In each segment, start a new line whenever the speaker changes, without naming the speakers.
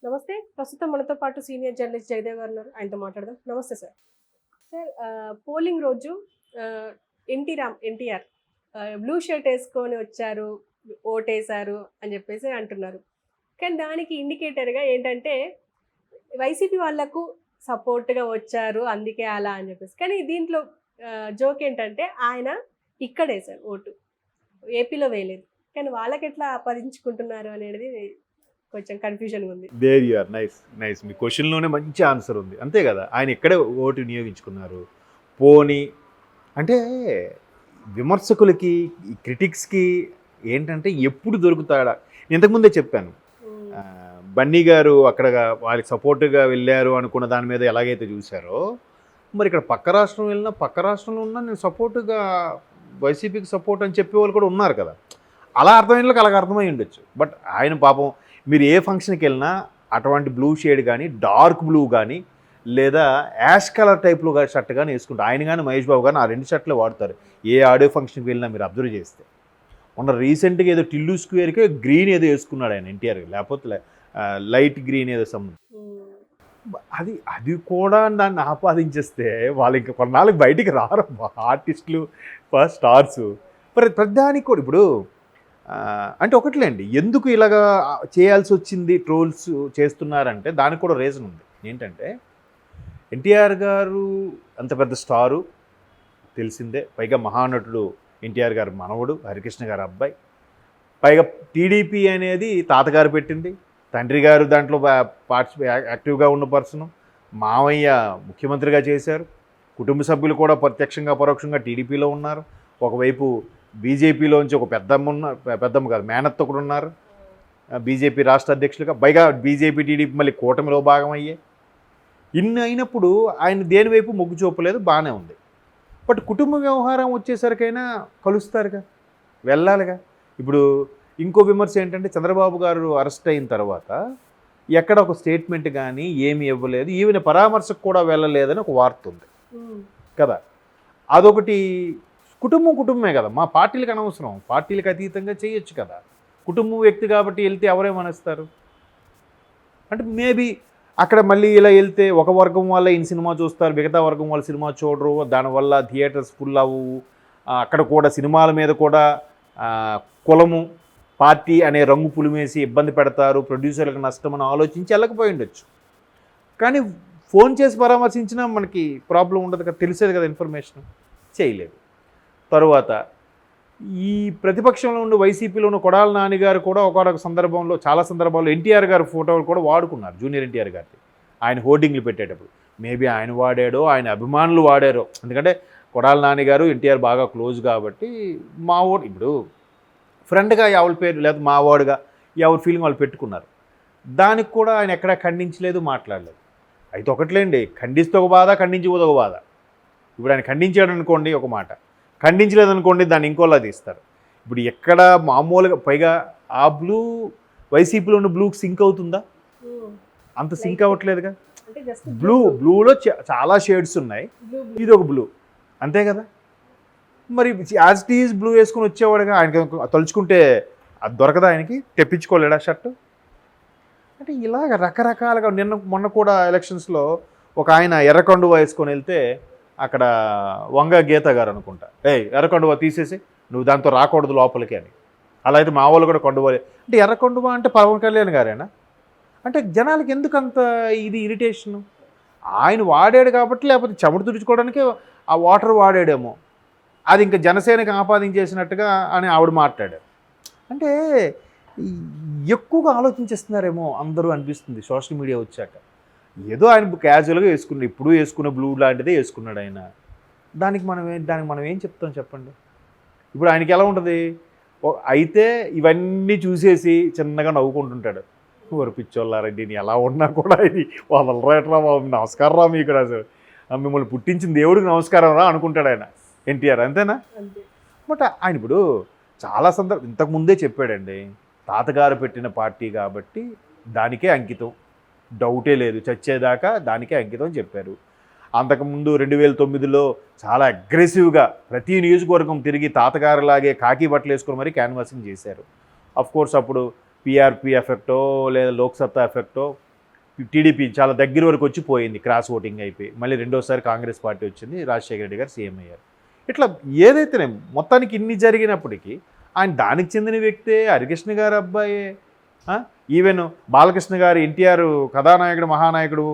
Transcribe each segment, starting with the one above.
నమస్తే. ప్రస్తుతం మనతో పాటు సీనియర్ జర్నలిస్ట్ జయదేవ్ గారు ఉన్నారు. ఆయనతో మాట్లాడదాం. నమస్తే సార్. సార్ పోలింగ్ రోజు ఎన్టీఆర్ బ్లూ షర్ట్ ఏసుకొని వచ్చారు, ఓటేశారు అని చెప్పేసి అంటున్నారు. కానీ దానికి ఇండికేటర్‌గా ఏంటంటే వైసీపీ వాళ్ళకు సపోర్ట్‌గా వచ్చారు. అందుకే అలా అని చెప్పేసి. కానీ దీంట్లో జోక్ ఏంటంటే ఆయన ఇక్కడేశారు ఓటు. ఏపీలో వేయలేదు. కానీ వాళ్ళకెట్లా ఆపాదించుకుంటున్నారు అనేది కొంచెం కన్‌ఫ్యూజన్‌గా ఉంది.
There you are. Nice nice. మీ క్వశ్చన్లోనే మంచి ఆన్సర్ ఉంది. అంతే కదా, ఆయన ఇక్కడే ఓటు వినియోగించుకున్నారు. పోనీ అంటే విమర్శకులకి, క్రిటిక్స్కి ఏంటంటే ఎప్పుడు దొరుకుతాడా. నేను ఇంతకుముందే చెప్పాను, బన్నీ గారు అక్కడ వాళ్ళకి సపోర్ట్గా వెళ్ళారు అనుకున్న దాని మీద ఎలాగైతే చూశారో, మరి ఇక్కడ పక్క రాష్ట్రం వెళ్ళినా, పక్క రాష్ట్రంలో ఉన్నా నేను సపోర్టుగా వైసీపీకి సపోర్ట్ అని చెప్పేవాళ్ళు కూడా ఉన్నారు కదా. అలా అర్థమైన వాళ్ళకి అలాగ అర్థమై ఉండొచ్చు. బట్ ఆయన పాపం మీరు ఏ ఫంక్షన్కి వెళ్ళినా అటువంటి బ్లూ షేడ్ కానీ, డార్క్ బ్లూ కానీ, లేదా యాష్ కలర్ టైప్లో షర్ట్ కానీ వేసుకుంటారు. ఆయన కానీ మహేష్ బాబు కానీ ఆ రెండు షర్ట్లే వాడతారు ఏ ఆడియో ఫంక్షన్కి వెళ్ళినా మీరు అబ్జర్వ్ చేస్తే. మొన్న రీసెంట్గా ఏదో టిల్లు స్క్వేర్కి గ్రీన్ ఏదో వేసుకున్నాడు ఆయన ఎన్టీఆర్, లేకపోతే లైట్ గ్రీన్ ఏదో సంబంధం. అది కూడా దాన్ని ఆపాదించేస్తే వాళ్ళు ఇంకా కొన్నాళ్ళకి బయటికి రారు ఆర్టిస్టులు, స్టార్స్. ప్రతిదానికి కూడా ఇప్పుడు అంటే ఒకటిలేండి, ఎందుకు ఇలాగా చేయాల్సి వచ్చింది, ట్రోల్స్ చేస్తున్నారంటే దానికి కూడా రీజన్ ఉంది. ఏంటంటే ఎన్టీఆర్ గారు అంత పెద్ద స్టారు తెలిసిందే, పైగా మహానటుడు ఎన్టీఆర్ గారు మనవడు, హరికృష్ణ గారు అబ్బాయి, పైగా టీడీపీ అనేది తాతగారు పెట్టింది, తండ్రి గారు దాంట్లో యాక్టివ్గా ఉన్న పర్సన్, మావయ్య ముఖ్యమంత్రిగా చేశారు, కుటుంబ సభ్యులు కూడా ప్రత్యక్షంగా పరోక్షంగా టీడీపీలో ఉన్నారు, ఒకవైపు బీజేపీలోంచి ఒక పెద్దమ్మ కాదు మేనత్త కూడా ఉన్నారు బీజేపీ రాష్ట్ర అధ్యక్షులుగా, పైగా బీజేపీ టీడీపీ మళ్ళీ కూటమిలో భాగం అయ్యే. ఇన్ని అయినప్పుడు ఆయన దేని వైపు మొగ్గు చూపలేదు, బాగానే ఉంది. బట్ కుటుంబ వ్యవహారం వచ్చేసరికైనా కలుస్తారుగా, వెళ్ళాలిగా. ఇప్పుడు ఇంకో విమర్శ ఏంటంటే చంద్రబాబు గారు అరెస్ట్ అయిన తర్వాత ఎక్కడ ఒక స్టేట్మెంట్ కానీ ఏమి ఇవ్వలేదు, ఈవెన్ పరామర్శకు కూడా వెళ్ళలేదని ఒక వార్త ఉంది కదా. అదొకటి. కుటుంబమే కదా, మా పార్టీలకు అనవసరం, పార్టీలకు అతీతంగా చేయొచ్చు కదా. కుటుంబం వ్యక్తి కాబట్టి వెళ్తే ఎవరేమనేస్తారు అంటే మేబీ అక్కడ మళ్ళీ ఇలా వెళ్తే ఒక వర్గం వల్ల ఈయన సినిమా చూస్తారు, మిగతా వర్గం వాళ్ళ సినిమా చూడరు, దానివల్ల థియేటర్స్ ఫుల్ అవ్వవు, అక్కడ కూడా సినిమాల మీద కూడా కులము పార్టీ అనే రంగు పులిమేసి ఇబ్బంది పెడతారు, ప్రొడ్యూసర్లకు నష్టం అని ఆలోచించి వెళ్ళకపోయి ఉండొచ్చు. కానీ ఫోన్ చేసి పరామర్శించినా మనకి ప్రాబ్లం ఉండదు కదా, తెలిసేది కదా ఇన్ఫర్మేషన్. చేయలేదు. తరువాత ఈ ప్రతిపక్షంలో ఉన్న వైసీపీలో ఉన్న కొడాల నానిగారు కూడా ఒకనొక సందర్భంలో, చాలా సందర్భాల్లో ఎన్టీఆర్ గారి ఫోటోలు కూడా వాడుకున్నారు, జూనియర్ ఎన్టీఆర్ గారికి ఆయన హోర్డింగ్లు పెట్టేటప్పుడు. మేబీ ఆయన వాడాడో, ఆయన అభిమానులు వాడారో. ఎందుకంటే కొడాల నానిగారు ఎన్టీఆర్ బాగా క్లోజ్ కాబట్టి మా ఓటు ఇప్పుడు ఫ్రెండ్గా ఎవరి పేరు లేదా మావాడుగా ఎవరి ఫీలింగ్ వాళ్ళు పెట్టుకున్నారు. దానికి కూడా ఆయన ఎక్కడా ఖండించలేదు, మాట్లాడలేదు. అయితే ఒకట్లేండి, ఖండిస్తే ఒక బాధ, ఖండించకపోతే ఒక బాధ. ఇప్పుడు ఆయన ఖండించాడు అనుకోండి ఒక మాట, ఖండించలేదనుకోండి దాన్ని ఇంకోలా తీస్తారు. ఇప్పుడు ఎక్కడ మామూలుగా, పైగా ఆ బ్లూ వైసీపీలో ఉన్న బ్లూకి సింక్ అవుతుందా? అంత సింక్ అవ్వట్లేదుగా. బ్లూలో చాలా షేడ్స్ ఉన్నాయి, ఇది ఒక బ్లూ, అంతే కదా. మరి యాజ్ ఇట్ ఈజ్ బ్లూ వేసుకుని వచ్చేవాడుగా, ఆయనకి తలుచుకుంటే అది దొరకదా, ఆయనకి తెప్పించుకోలేడా షర్టు? అంటే ఇలాగ రకరకాలుగా. మొన్న కూడా ఎలక్షన్స్లో ఒక ఆయన ఎర్రకండువా వేసుకొని వెళ్తే అక్కడ వంగ గీత గారు అనుకుంటా, ఎర్రకొండవా తీసేసి నువ్వు దాంతో రాకూడదు లోపలికి అని. అలా అయితే మా వాళ్ళు కూడా కొండవా అంటే ఎర్రకొండవా అంటే పవన్ కళ్యాణ్ గారేనా అంటే జనాలకి ఎందుకు అంత ఇది ఇరిటేషను? ఆయన వాడాడు కాబట్టి, లేకపోతే చెమట తుడుచుకోవడానికి ఆ వాటర్ వాడాడేమో, అది ఇంకా జనసేనకి ఆపాదించేసినట్టుగా అని ఆవిడ మాట్లాడారు. అంటే ఎక్కువగా ఆలోచించేస్తున్నారేమో అందరూ అనిపిస్తుంది సోషల్ మీడియా వచ్చాక. ఏదో ఆయన క్యాజువల్గా వేసుకున్నాడు, ఇప్పుడు వేసుకున్న బ్లూ లాంటిదే వేసుకున్నాడు ఆయన. దానికి మనం ఏం చెప్తాం చెప్పండి? ఇప్పుడు ఆయనకి ఎలా ఉంటుంది? అయితే ఇవన్నీ చూసేసి చిన్నగా నవ్వుకుంటుంటాడు, ఎవరు పిచ్చోళ్ళారండి నేను ఎలా ఉన్నా కూడా ఇది వాళ్ళ రేట్రా బాబు, నమస్కారం రా మీకు, రాజు మిమ్మల్ని పుట్టించిన దేవుడికి నమస్కారం రా అనుకుంటాడు ఆయన ఎన్టీఆర్, అంతేనా? బట్ ఆయన ఇప్పుడు చాలా ఇంతకుముందే చెప్పాడండి, తాతగారు పెట్టిన పార్టీ కాబట్టి దానికే అంకితం, డౌటే లేదు, చచ్చేదాకా దానికే అంకితం అని చెప్పారు. అంతకుముందు 2009లో చాలా అగ్రెసివ్గా ప్రతి నియోజకవర్గం తిరిగి తాతగారులాగే కాకి బట్టలు వేసుకొని మరీ క్యాన్వాసింగ్ చేశారు. అఫ్కోర్స్ అప్పుడు పీఆర్పీ ఎఫెక్టో లేదా లోక్సత్తా ఎఫెక్టో టీడీపీ చాలా దగ్గర వరకు వచ్చి పోయింది, క్రాస్ ఓటింగ్ అయిపోయి మళ్ళీ రెండోసారి కాంగ్రెస్ పార్టీ వచ్చింది, రాజశేఖర రెడ్డి గారు సీఎం అయ్యారు. ఇట్లా ఏదైతేనే మొత్తానికి ఇన్ని జరిగినప్పటికీ ఆయన దానికి చెందిన వ్యక్తే, హరికృష్ణ గారు అబ్బాయే. ఈవెన్ బాలకృష్ణ గారు ఎన్టీఆర్ కథానాయకుడు మహానాయకుడు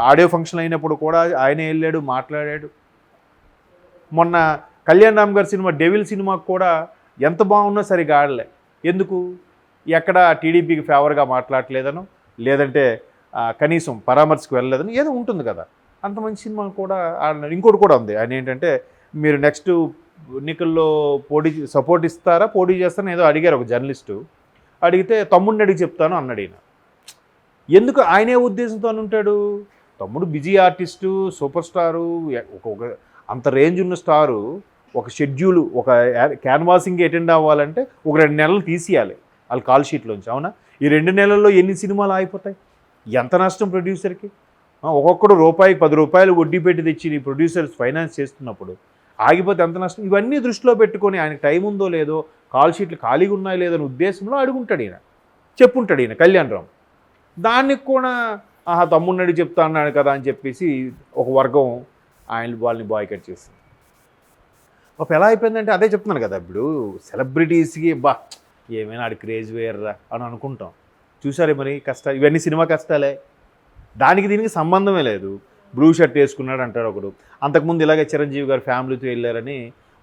ఆడియో ఫంక్షన్ అయినప్పుడు కూడా ఆయనే వెళ్ళాడు, మాట్లాడాడు. మొన్న కళ్యాణ్ రామ్ గారి సినిమా డెవిల్ సినిమాకు కూడా ఎంత బాగున్నా సరిగా ఆడలే. ఎందుకు? ఎక్కడ టీడీపీకి ఫేవర్గా మాట్లాడలేదనో, లేదంటే కనీసం పరామర్శకు వెళ్ళలేదని ఏదో ఉంటుంది కదా. అంత మంచి సినిమా కూడా ఆడినాడు. ఇంకోటి కూడా ఉంది, ఆయన ఏంటంటే మీరు నెక్స్ట్ ఎన్నికల్లో సపోర్ట్ ఇస్తారా, పోటీ చేస్తారని ఏదో అడిగారు ఒక జర్నలిస్టు. అడిగితే తమ్ముడిని అడిగి చెప్తాను అన్నాడు ఈయన. ఎందుకు ఆయనే ఉద్దేశంతో అని ఉంటాడు? తమ్ముడు బిజీ ఆర్టిస్టు, సూపర్ స్టారు, ఒక అంత రేంజ్ ఉన్న స్టారు ఒక షెడ్యూల్, ఒక క్యాన్వాసింగ్కి అటెండ్ అవ్వాలంటే ఒక 2 నెలలు తీసేయాలి వాళ్ళ కాల్ షీట్లోంచి. అవునా? ఈ 2 నెలల్లో ఎన్ని సినిమాలు ఆగిపోతాయి? ఎంత నష్టం ప్రొడ్యూసర్కి? ఒక్కొక్కడు రూపాయికి 10 రూపాయలు వడ్డీ పెట్టి తెచ్చి ప్రొడ్యూసర్స్ ఫైనాన్స్ చేస్తున్నప్పుడు ఆగిపోతే ఎంత నష్టం? ఇవన్నీ దృష్టిలో పెట్టుకొని ఆయనకు టైం ఉందో లేదో, కాల్ షీట్లు ఖాళీగా ఉన్నాయో లేదో అని ఉద్దేశంలో అడుగుంటాడు ఈయన, చెప్పుంటాడు ఈయన కళ్యాణ్ రామ్. దానికి కూడా తమ్ముడిని చెప్తా అన్నాడు కదా అని చెప్పేసి ఒక వర్గం వాళ్ళని బాయ్కట్ చేసింది. ఒక ఎలా అయిపోయిందంటే అదే చెప్తున్నాను కదా, ఇప్పుడు సెలబ్రిటీస్కి ఏమైనా ఆడి క్రేజ్ వేర్రా అని అనుకుంటాం. చూసారే మరి కష్టాలు, ఇవన్నీ సినిమా కష్టాలే, దానికి దీనికి సంబంధమే లేదు. బ్లూ షర్ట్ వేసుకున్నాడు అంటాడు ఒకడు. అంతకుముందు ఇలాగే చిరంజీవి గారు ఫ్యామిలీతో వెళ్ళారని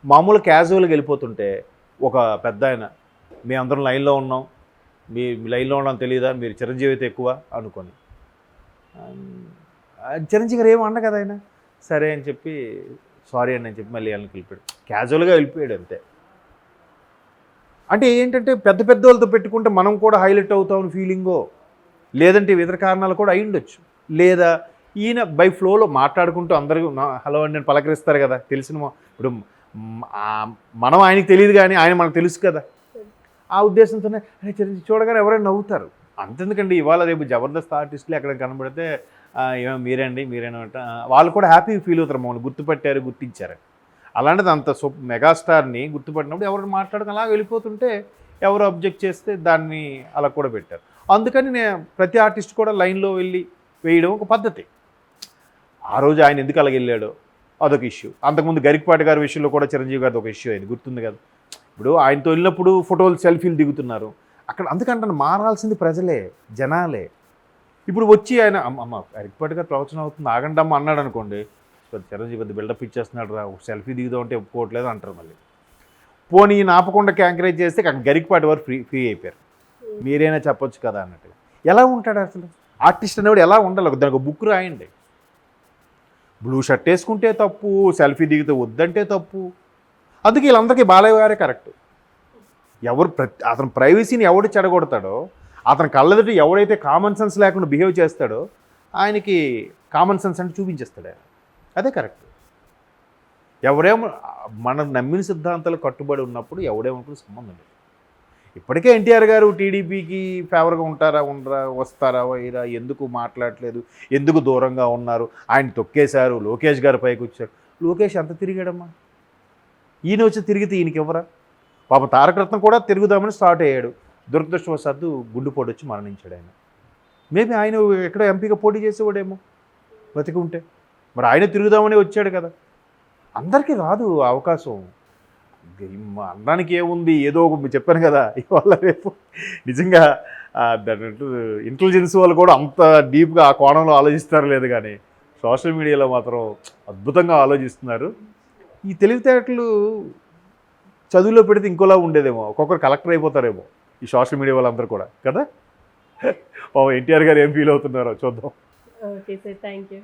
మామూలు క్యాజువల్గా వెళ్ళిపోతుంటే ఒక పెద్ద ఆయన, మేమందరం లైన్లో ఉన్నాం, మీ లైన్లో ఉండడం తెలియదా, మీరు చిరంజీవి అయితే ఎక్కువ అనుకొని. చిరంజీవి గారు ఏమో అన్న కదా ఆయన, సరే అని చెప్పి సారీ అని చెప్పి మళ్ళీ వాళ్ళకి వెళ్ళిపోయాడు, క్యాజువల్గా వెళ్ళిపోయాడు అంతే. అంటే ఏంటంటే పెద్ద పెద్ద వాళ్ళతో పెట్టుకుంటే మనం కూడా హైలైట్ అవుతామని ఫీలింగో, లేదంటే ఇతర కారణాలు కూడా అయి ఉండొచ్చు. లేదా ఈయన బై ఫ్లోలో మాట్లాడుకుంటూ అందరూ హలో అని నేను పలకరిస్తారు కదా, తెలిసిన ఇప్పుడు మనం ఆయనకి తెలియదు కానీ ఆయన మనకు తెలుసు కదా, ఆ ఉద్దేశంతోనే చిరంజీవి చూడగానే ఎవరైనా నవ్వుతారు. అంతెందుకండి, ఇవాళ రేపు జబర్దస్త్ ఆర్టిస్టులు ఎక్కడ కనబడితే ఏమో మీరేంటి మీరేనంట వాళ్ళు కూడా హ్యాపీ ఫీల్ అవుతారు, మమ్మల్ని గుర్తుపట్టారు గుర్తించారు. అలాంటిది అంత మెగాస్టార్ని గుర్తుపట్టినప్పుడు ఎవరు మాట్లాడక అలా వెళ్ళిపోతుంటే ఎవరు అబ్జెక్ట్ చేస్తే దాన్ని అలా కూడా పెట్టారు. అందుకని నేను ప్రతి ఆర్టిస్ట్ కూడా లైన్లో వెళ్ళి వేయడం ఒక పద్ధతి. ఆ రోజు ఆయన ఎందుకు అలాగ వెళ్ళాడో అదొక ఇష్యూ. అంతకుముందు గరికపాటి గారి విషయంలో కూడా చిరంజీవి గారిది ఒక ఇష్యూ అయింది, గుర్తుంది కదా. ఇప్పుడు ఆయనతో వెళ్ళినప్పుడు ఫోటోలు సెల్ఫీలు దిగుతున్నారు అక్కడ. అందుకంటే మారాల్సింది ప్రజలే, జనాలే. ఇప్పుడు వచ్చి ఆయన అమ్మ గరికపాటి గారు ప్రవచనం అవుతుంది ఆగండమ్మ అన్నాడు అనుకోండి, చిరంజీవి పెద్ద బిల్డప్ ఇచ్చేస్తున్నాడు రా, సెల్ఫీ దిగుదాం అంటే ఒప్పుకోవట్లేదు అంటారు. మళ్ళీ పోనీ ఆపకుండా ఎంకరేజ్ చేస్తే అక్కడ గరికపాటి వారు ఫ్రీ అయిపోయారు, మీరైనా చెప్పొచ్చు కదా అన్నట్టుగా. ఎలా ఉంటాడు అసలు ఆర్టిస్ట్ అనేవాడు? ఎలా ఉండాలి? దానికి ఒక బుక్ రాయండి. బ్లూ షర్ట్ వేసుకుంటే తప్పు, సెల్ఫీ దిగితే వద్దంటే తప్పు. అందుకే వీళ్ళందరికీ బాలయ్య గారే కరెక్ట్. అతని ప్రైవసీని ఎవడు చెడగొడతాడో, అతని కళ్ళెదుటి ఎవడైతే కామన్ సెన్స్ లేకుండా బిహేవ్ చేస్తాడో ఆయనకి కామన్ సెన్స్ అంటే చూపించేస్తాడు ఆయన. అదే కరెక్ట్. ఎవడేమో మనం నమ్మిన సిద్ధాంతాలు కట్టుబడి ఉన్నప్పుడు ఎవడేమనుకుని సంబంధం లేదు. ఇప్పటికే ఎన్టీఆర్ గారు టీడీపీకి ఫేవర్గా ఉంటారా, ఉండరా, వస్తారా, వైరా, ఎందుకు మాట్లాడలేదు, ఎందుకు దూరంగా ఉన్నారు, ఆయన తొక్కేశారు, లోకేష్ గారు పైకి వచ్చారు. లోకేష్ ఎంత తిరిగాడమ్మా? ఈయన వచ్చి తిరిగితే ఈయనకి ఎవరా? పాప తారకరత్న కూడా తిరుగుదామని స్టార్ట్ అయ్యాడు, దురదృష్టవశాత్తు గుండెపోటు వచ్చి మరణించాడు ఆయన. మేబీ ఆయన ఎక్కడో ఎంపీగా పోటీ చేసేవాడేమో బతికి ఉంటే. మరి ఆయన తిరుగుదామని వచ్చాడు కదా. అందరికీ రాదు అవకాశం. అనడానికి ఏముంది, ఏదో చెప్పాను కదా ఇవాళ రేపు నిజంగా ఇంటెలిజెన్స్ వాళ్ళు కూడా అంత డీప్గా ఆ కోణంలో ఆలోచిస్తారు లేదు, కానీ సోషల్ మీడియాలో మాత్రం అద్భుతంగా ఆలోచిస్తున్నారు. ఈ తెలివితేటలు చదువులో పెడితే ఇంకోలా ఉండేదేమో, ఒక్కొక్కరు కలెక్టర్ అయిపోతారేమో ఈ సోషల్ మీడియా వాళ్ళందరూ కూడా కదా. ఎన్టీఆర్ గారు ఏం ఫీల్ అవుతున్నారో చూద్దాం.
Okay sir, thank you.